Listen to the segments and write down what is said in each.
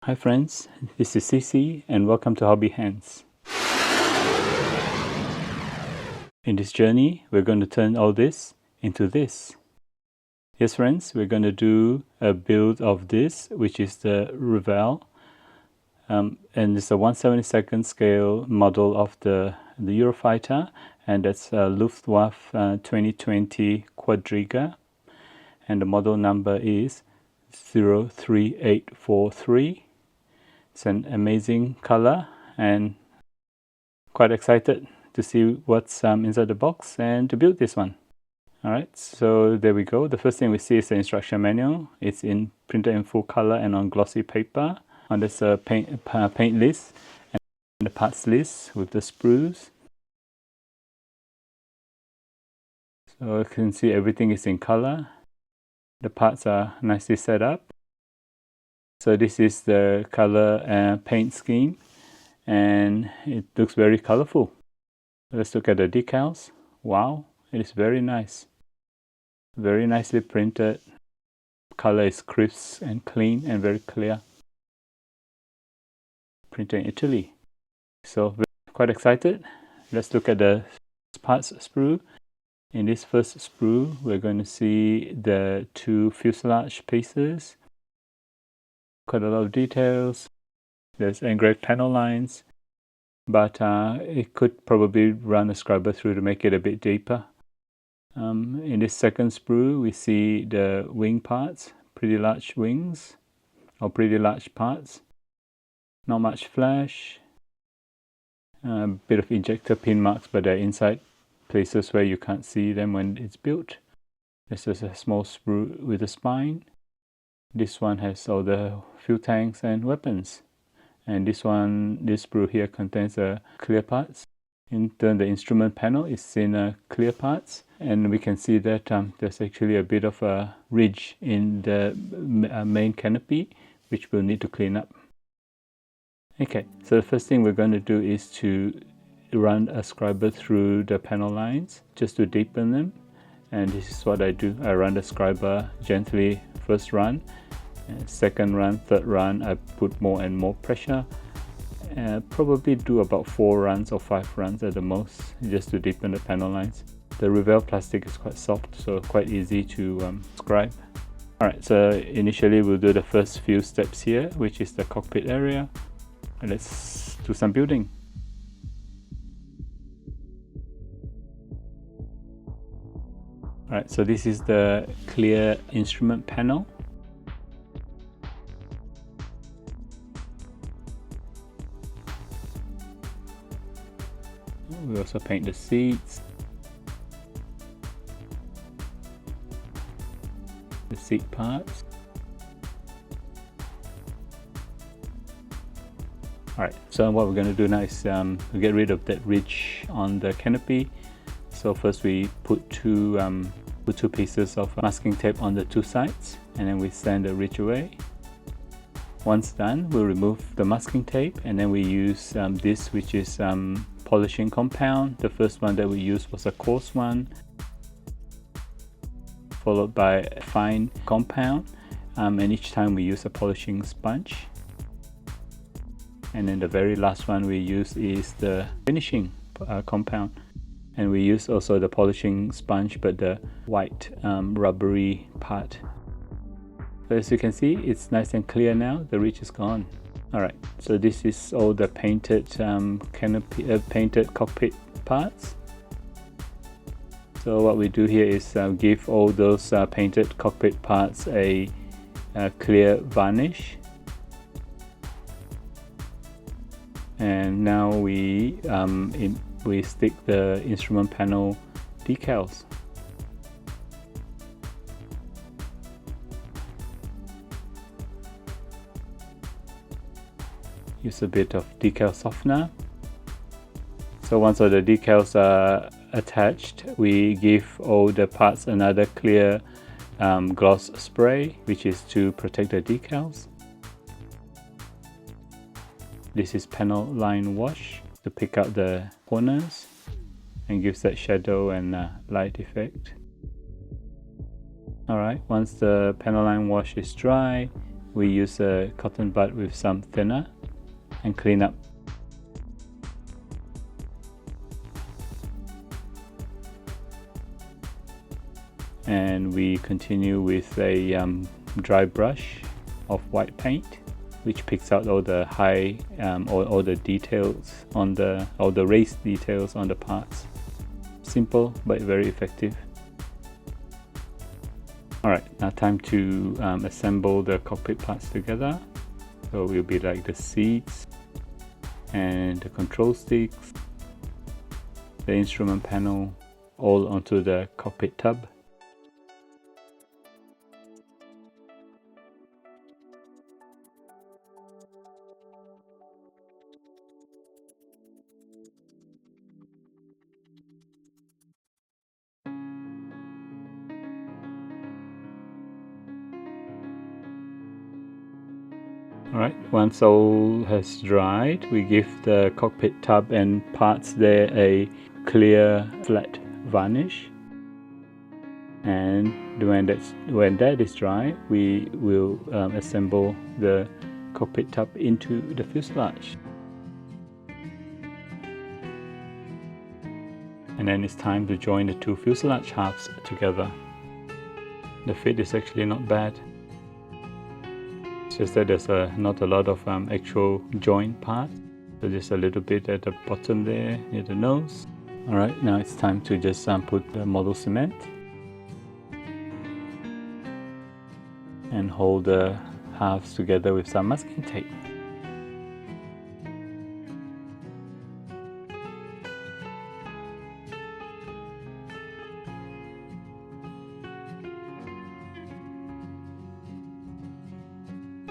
Hi friends, this is CC and welcome to Hobby Hands. In this journey, we're going to turn all this into this. Yes friends, we're going to do a build of this, which is the Revell. And it's a 1/72 scale model of the Eurofighter, and that's Luftwaffe 2020 Quadriga. And the model number is 03843. It's an amazing color and quite excited to see what's inside the box and to build this one. Alright, so there we go. The first thing we see is the instruction manual. It's printed in full color and on glossy paper. And there's a paint list and the parts list with the sprues. So you can see everything is in color. The parts are nicely set up. So this is the color paint scheme, and it looks very colorful. Let's look at the decals. Wow, it is very nice. Very nicely printed. Color is crisp and clean and very clear. Printed in Italy. So quite excited. Let's look at the parts sprue. In this first sprue, we're going to see the two fuselage pieces. Quite a lot of details. There's engraved panel lines, but it could probably run a scrubber through to make it a bit deeper. In this second sprue, we see the wing parts, pretty large wings, or pretty large parts. Not much flash. A bit of ejector pin marks, but they're inside places where you can't see them when it's built. This is a small sprue with a spine. This one has all the fuel tanks and weapons. And this sprue here contains clear parts. In turn, the instrument panel is in clear parts. And we can see that there's actually a bit of a ridge in the main canopy, which we'll need to clean up. Okay, so the first thing we're going to do is to run a scrubber through the panel lines just to deepen them. And this is what I do. I run the scrubber gently first run, second run, third run, I put more and more pressure. Probably do about 4 runs or 5 runs at the most, just to deepen the panel lines. The Revell plastic is quite soft, so quite easy to scribe. Alright, so initially we'll do the first few steps here, which is the cockpit area. And let's do some building. Alright, so this is the clear instrument panel. We also paint the seats, the seat parts. Alright, so what we're going to do now is get rid of that ridge on the canopy. So first we put two pieces of masking tape on the two sides, and then we sand the ridge away. Once done, we'll remove the masking tape, and then we use this, which is polishing compound. The first one that we used was a coarse one, followed by a fine compound, and each time we use a polishing sponge. And then the very last one we use is the finishing compound. And we use also the polishing sponge, but the white rubbery part. So as you can see, it's nice and clear now. The ridge is gone. Alright, so this is all the painted painted cockpit parts. So what we do here is give all those painted cockpit parts a clear varnish. And now we stick the instrument panel decals. Use a bit of decal softener. So once all the decals are attached, we give all the parts another clear gloss spray, which is to protect the decals. This is panel line wash to pick out the corners and gives that shadow and light effect. Alright, once the panel line wash is dry, we use a cotton bud with some thinner and clean up. And we continue with a dry brush of white paint, which picks out all the high all the details on all the raised details on the parts. Simple but very effective. Alright, now time to assemble the cockpit parts together. So it will be like the seats and the control sticks, the instrument panel, all onto the cockpit tub. Alright, once all has dried, we give the cockpit tub and parts there a clear flat varnish, and when that is dry, we will assemble the cockpit tub into the fuselage. And then it's time to join the two fuselage halves together. The fit is actually not bad. Just that there's not a lot of actual joint parts, so just a little bit at the bottom there near the nose. Alright, now it's time to just put the model cement and hold the halves together with some masking tape.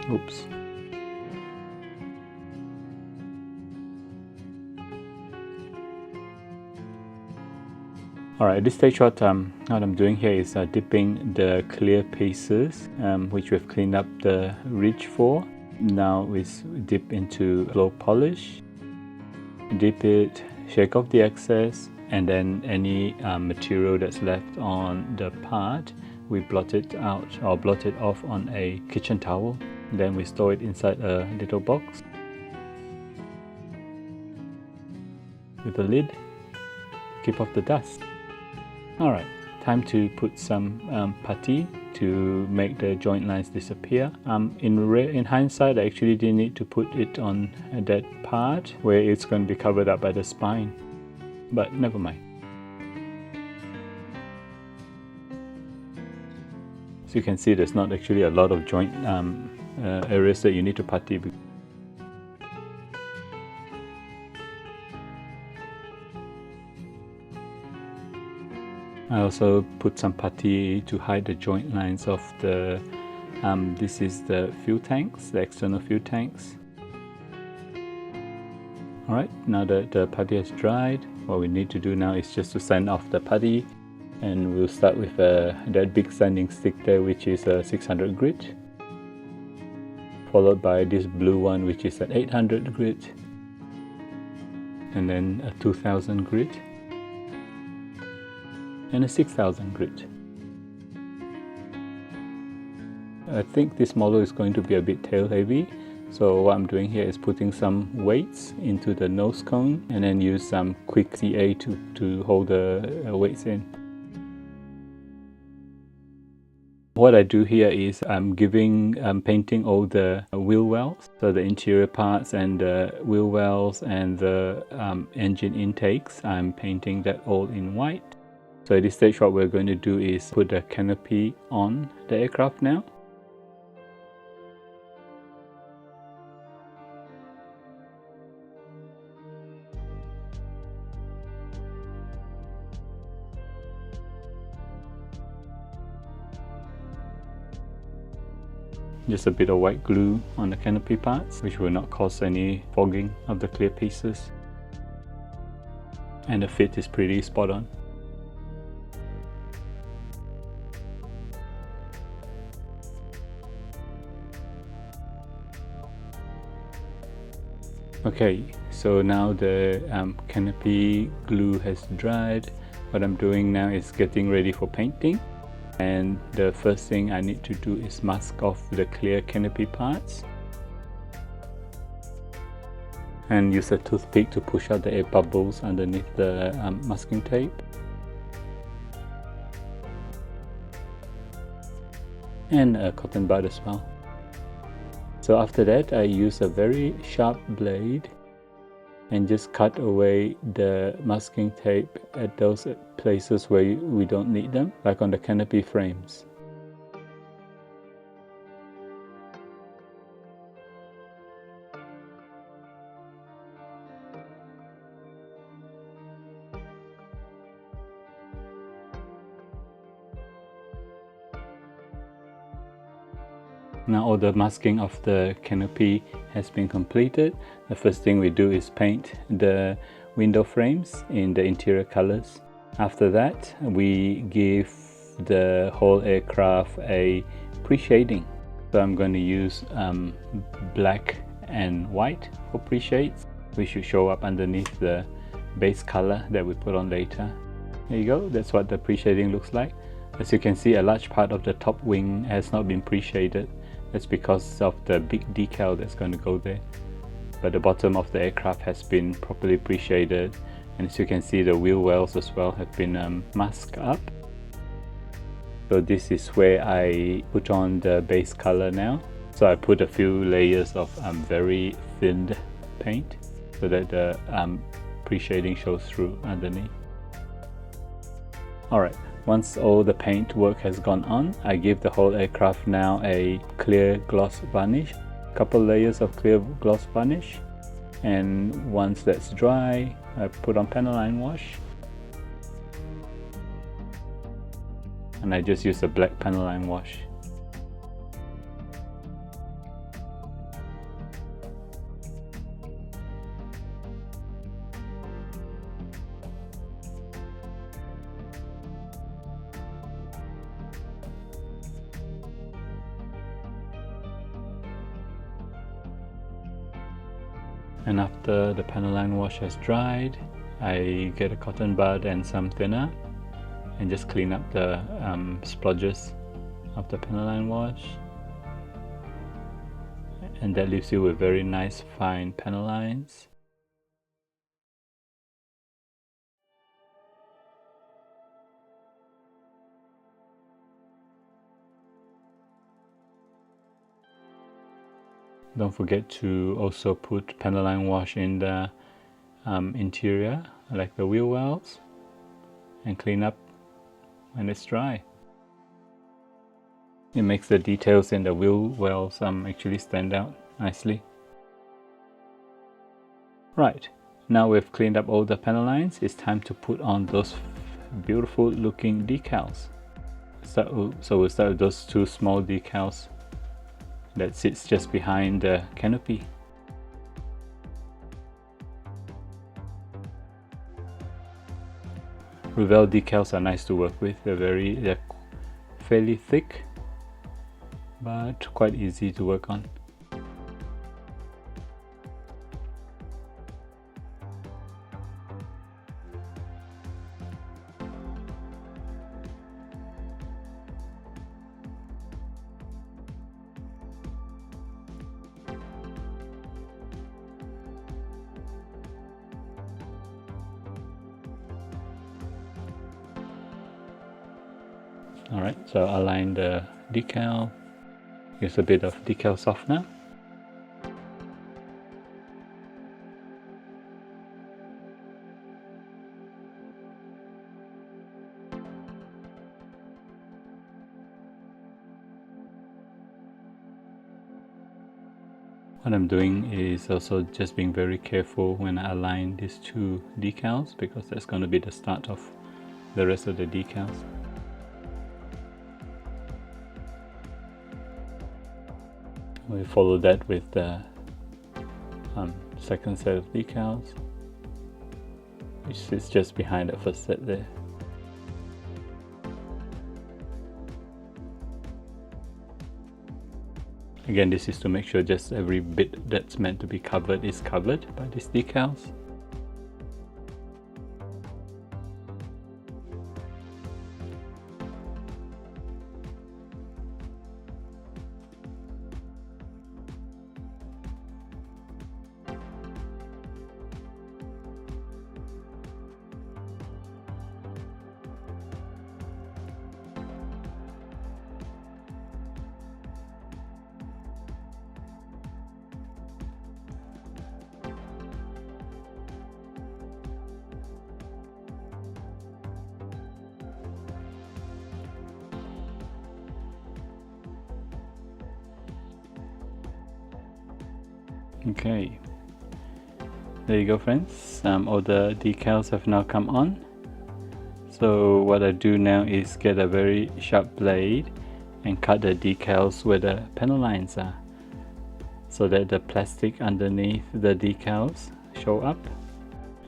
Oops. Alright, at this stage what I'm doing here is dipping the clear pieces which we've cleaned up the ridge for. Now we dip into glow polish, dip it, shake off the excess, and then any material that's left on the part, we blot it out or blot it off on a kitchen towel. Then we store it inside a little box with a lid to keep off the dust. Alright, time to put some putty to make the joint lines disappear. In hindsight, I actually didn't need to put it on that part where it's going to be covered up by the spine, but never mind. So you can see there's not actually a lot of joint areas that you need to putty. I also put some putty to hide the joint lines of the this is the fuel tanks, the external fuel tanks. Alright, now that the putty has dried, what we need to do now is just to sand off the putty, and we'll start with that big sanding stick there, which is a 600 grit, followed by this blue one which is at 800 grit, and then a 2000 grit and a 6000 grit. I think this model is going to be a bit tail heavy, so what I'm doing here is putting some weights into the nose cone and then use some quick CA to hold the weights in. What I do here is I'm painting all the wheel wells, so the interior parts and the wheel wells and the engine intakes. I'm painting that all in white. So at this stage what we're going to do is put the canopy on the aircraft now. Just a bit of white glue on the canopy parts, which will not cause any fogging of the clear pieces. And the fit is pretty spot on. Okay, so now the canopy glue has dried. What I'm doing now is getting ready for painting. And the first thing I need to do is mask off the clear canopy parts. And use a toothpick to push out the air bubbles underneath the masking tape. And a cotton bud as well. So after that, I use a very sharp blade and just cut away the masking tape at those places where we don't need them, like on the canopy frames. Now all the masking of the canopy has been completed. The first thing we do is paint the window frames in the interior colors. After that, we give the whole aircraft a pre-shading. So I'm going to use black and white for pre-shades, which should show up underneath the base color that we put on later. There you go, that's what the pre-shading looks like. As you can see, a large part of the top wing has not been pre-shaded. That's because of the big decal that's going to go there. But the bottom of the aircraft has been properly pre-shaded, and as you can see, the wheel wells as well have been masked up. So this is where I put on the base color now. So I put a few layers of very thinned paint so that the pre-shading shows through underneath. Alright, once all the paint work has gone on, I give the whole aircraft now a clear gloss varnish, couple layers of clear gloss varnish, and once that's dry, I put on panel line wash, and I just use a black panel line wash. And after the panel line wash has dried, I get a cotton bud and some thinner and just clean up the splodges of the panel line wash. And that leaves you with very nice fine panel lines. Don't forget to also put panel line wash in the interior, like the wheel wells, and clean up when it's dry. It makes the details in the wheel wells actually stand out nicely. Right, now we've cleaned up all the panel lines, it's time to put on those beautiful looking decals. So we'll start with those two small decals that sits just behind the canopy. Revell decals are nice to work with. They're fairly thick, but quite easy to work on. Alright, so align the decal, use a bit of decal softener. What I'm doing is also just being very careful when I align these two decals, because that's going to be the start of the rest of the decals. We follow that with the second set of decals, which sits just behind the first set there. Again, this is to make sure just every bit that's meant to be covered is covered by these decals. Okay, there you go friends, all the decals have now come on. So what I do now is get a very sharp blade and cut the decals where the panel lines are, so that the plastic underneath the decals show up.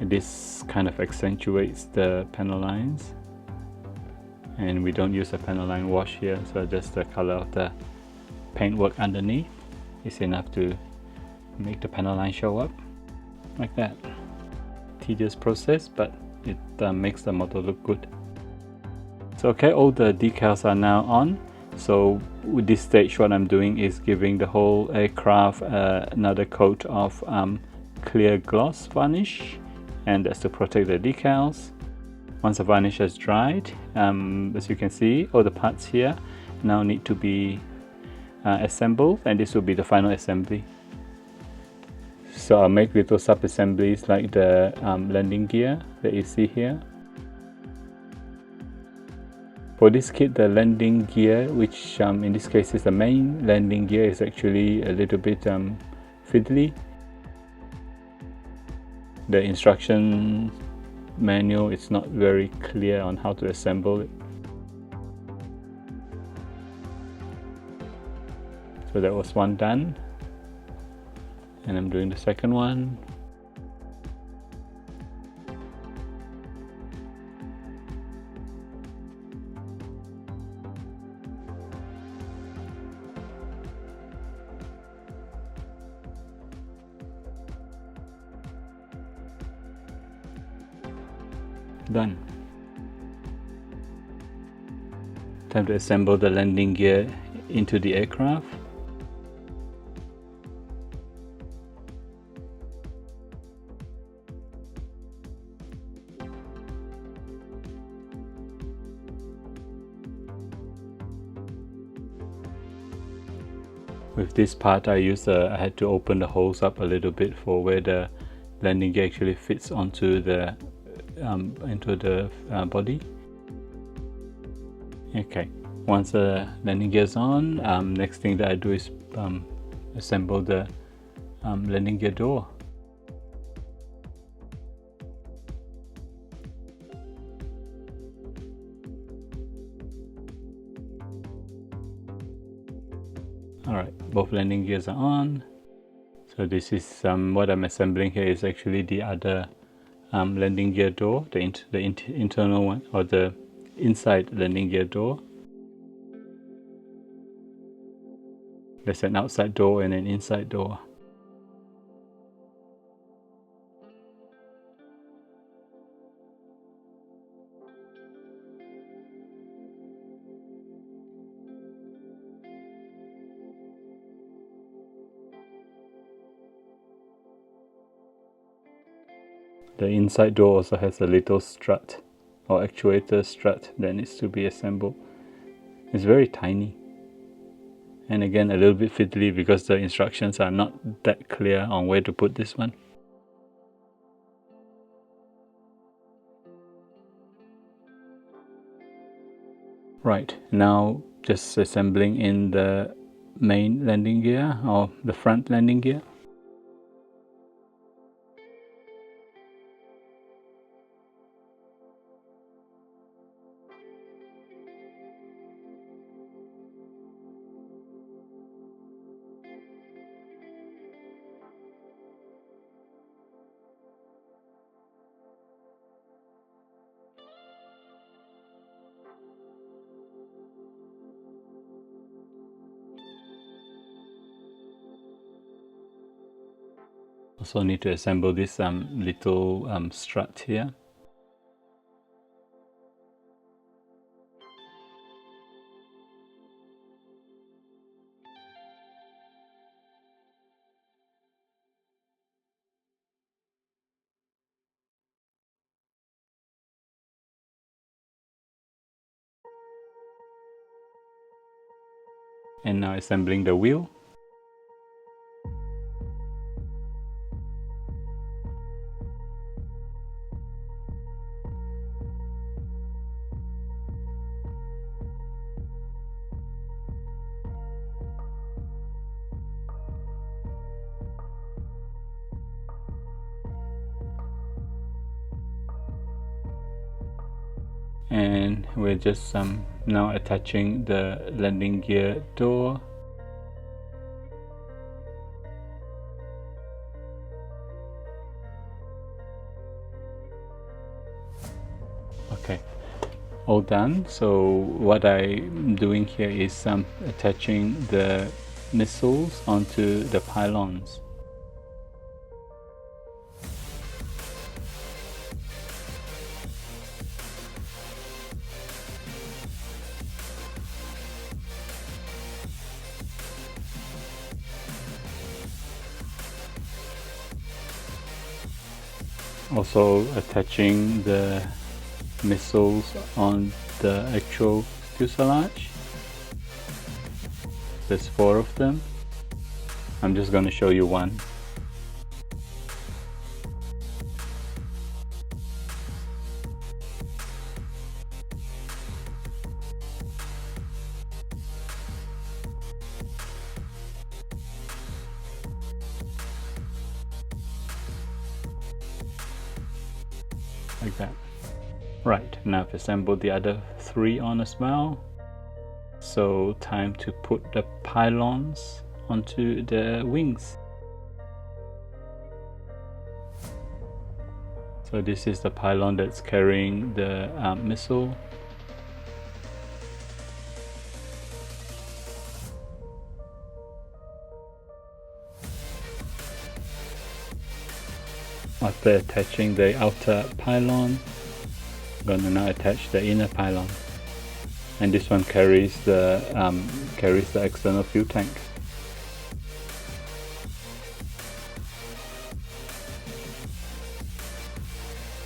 And this kind of accentuates the panel lines, and we don't use a panel line wash here, so just the color of the paintwork underneath is enough to make the panel line show up like that. Tedious process, but it makes the model look good. So okay, all the decals are now on. So with this stage, what I'm doing is giving the whole aircraft another coat of clear gloss varnish, and that's to protect the decals. Once the varnish has dried, as you can see, all the parts here now need to be assembled, and this will be the final assembly. So I'll make little sub-assemblies like the landing gear that you see here. For this kit, the landing gear, which in this case is the main landing gear, is actually a little bit fiddly. The instruction manual is not very clear on how to assemble it. So that was one done, and I'm doing the second one. Done. Time to assemble the landing gear into the aircraft. With this part, I had to open the holes up a little bit for where the landing gear actually fits onto the body. Okay, once the landing gear is on, next thing that I do is assemble the landing gear door. Alright, both landing gears are on. So this is what I'm assembling here is actually the other landing gear door, the internal one, or the inside landing gear door. There's an outside door and an inside door. The inside door also has a little strut or actuator strut that needs to be assembled. It's very tiny, and again a little bit fiddly because the instructions are not that clear on where to put this one. Right, now just assembling in the main landing gear or the front landing gear. Also need to assemble this little strut here. And now assembling the wheel. and we're just now attaching the landing gear door. Okay, all done. So what I'm doing here is attaching the missiles onto the pylons. Also attaching the missiles on the actual fuselage. There's 4 of them. I'm just going to show you one. Like that. Right, now I've assembled the other 3 on as well. So time to put the pylons onto the wings. So this is the pylon that's carrying the missile. After attaching the outer pylon, I'm going to now attach the inner pylon, and this one carries the external fuel tank.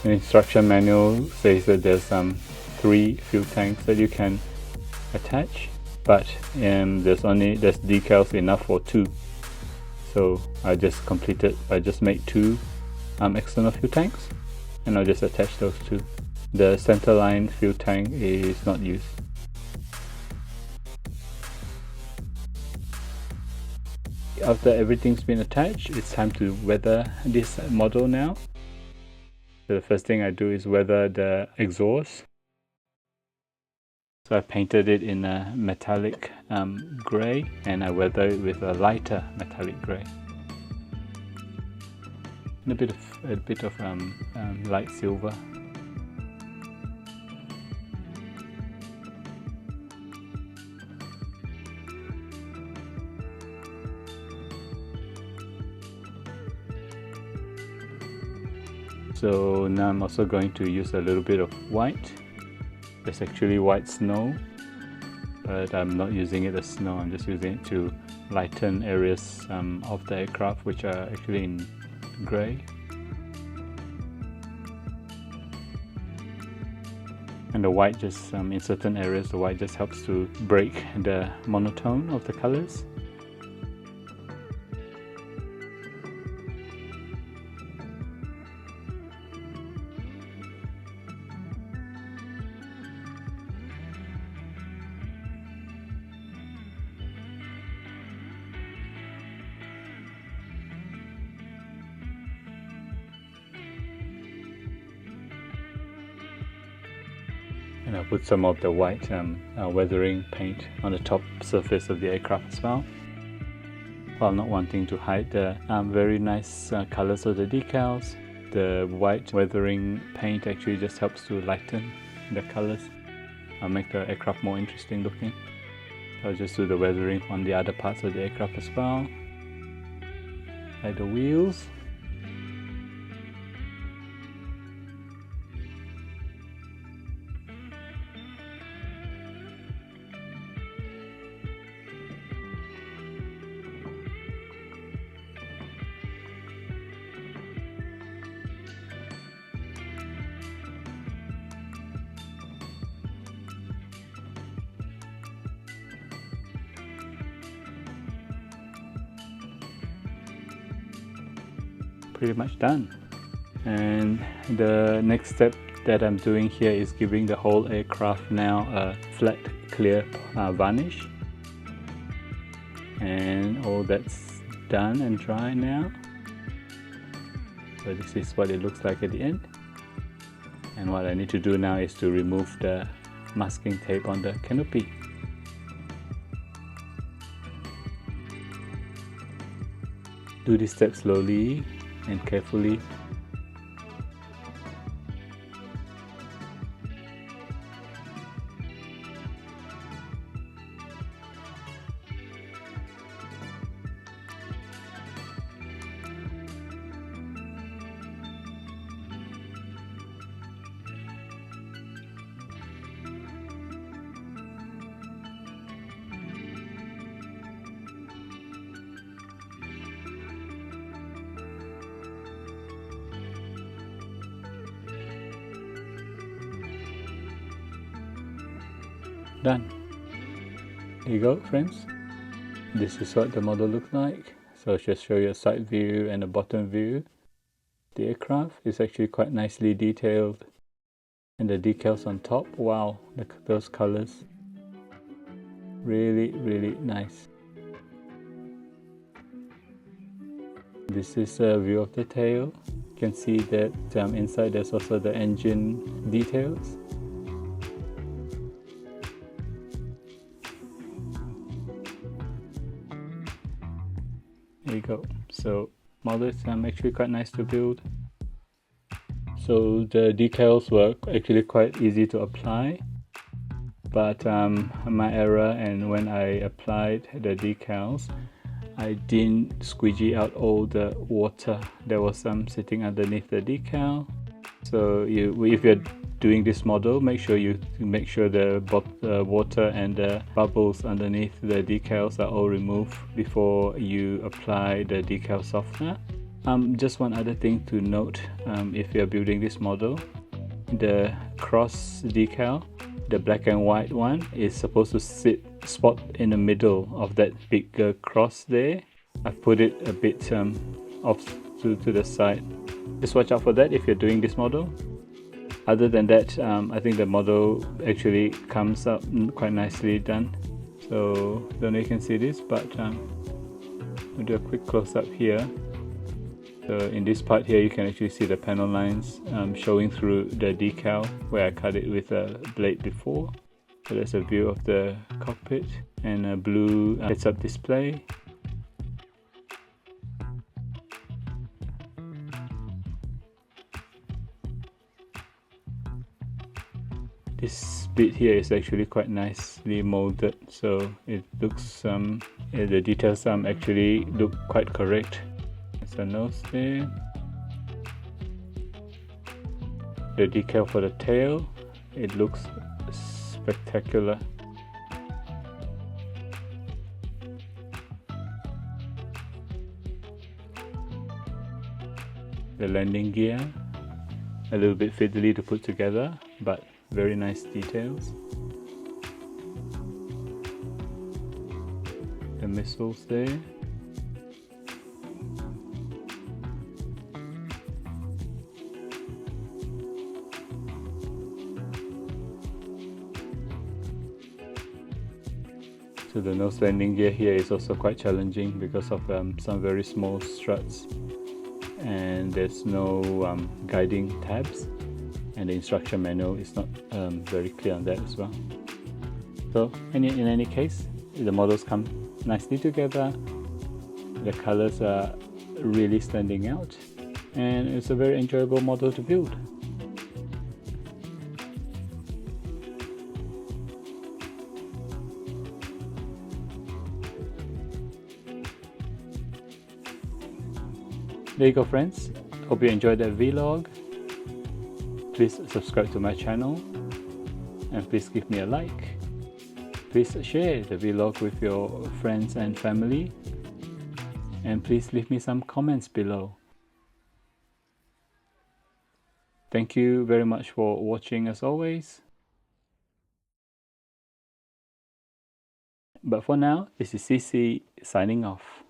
The instruction manual says that there's 3 fuel tanks that you can attach, but there's decals enough for 2. So I just made 2 external fuel tanks, and I'll just attach those 2. The center line fuel tank is not used. After everything's been attached, it's time to weather this model now. So the first thing I do is weather the exhaust. So I painted it in a metallic grey, and I weather it with a lighter metallic grey. And a bit of light silver. So now I'm also going to use a little bit of white. It's actually white snow, but I'm not using it as snow. I'm just using it to lighten areas of the aircraft which are actually in grey. And the white just, in certain areas, the white just helps to break the monotone of the colors. And I'll put some of the white weathering paint on the top surface of the aircraft as well, while not wanting to hide the very nice colors of the decals. The white weathering paint actually just helps to lighten the colors and make the aircraft more interesting looking. I'll just do the weathering on the other parts of the aircraft as well, like the wheels. Pretty much done. And the next step that I'm doing here is giving the whole aircraft now a flat clear varnish, and all that's done and dry now. So this is what it looks like at the end. And what I need to do now is to remove the masking tape on the canopy. Do this step slowly and carefully. Done. There you go, friends. This is what the model looks like. So I'll just show you a side view and a bottom view. The aircraft is actually quite nicely detailed, and the decals on top, wow, look at those colors. Really nice. This is a view of the tail. You can see that inside there's also the engine details. There you go. So model is actually quite nice to build. So the decals were actually quite easy to apply, but my error, and when I applied the decals, I didn't squeegee out all the water that was sitting underneath the decal. So if you're doing this model, make sure the water and the bubbles underneath the decals are all removed before you apply the decal softener. Just one other thing to note, if you're building this model, the cross decal, the black and white one, is supposed to sit spot in the middle of that big cross there. I've put it a bit off to the side. Just watch out for that if you're doing this model. Other than that, I think the model actually comes up quite nicely done. So don't know if you can see this, but I'll do a quick close-up here. So in this part here, you can actually see the panel lines showing through the decal where I cut it with a blade before. So that's a view of the cockpit and a blue heads-up display. This bit here is actually quite nicely molded, so it looks the details actually look quite correct. There's a nose there. The decal for the tail, it looks spectacular. The landing gear, a little bit fiddly to put together, but very nice details. The missiles there. So the nose landing gear here is also quite challenging because of some very small struts, and there's no guiding tabs, and the instruction manual is not very clear on that as well. So in any case, the models come nicely together, the colors are really standing out, and it's a very enjoyable model to build. There you go, friends. Hope you enjoyed that vlog. Please subscribe to my channel, and please give me a like. Please share the vlog with your friends and family, and please leave me some comments below. Thank you very much for watching as always. But for now, this is CC signing off.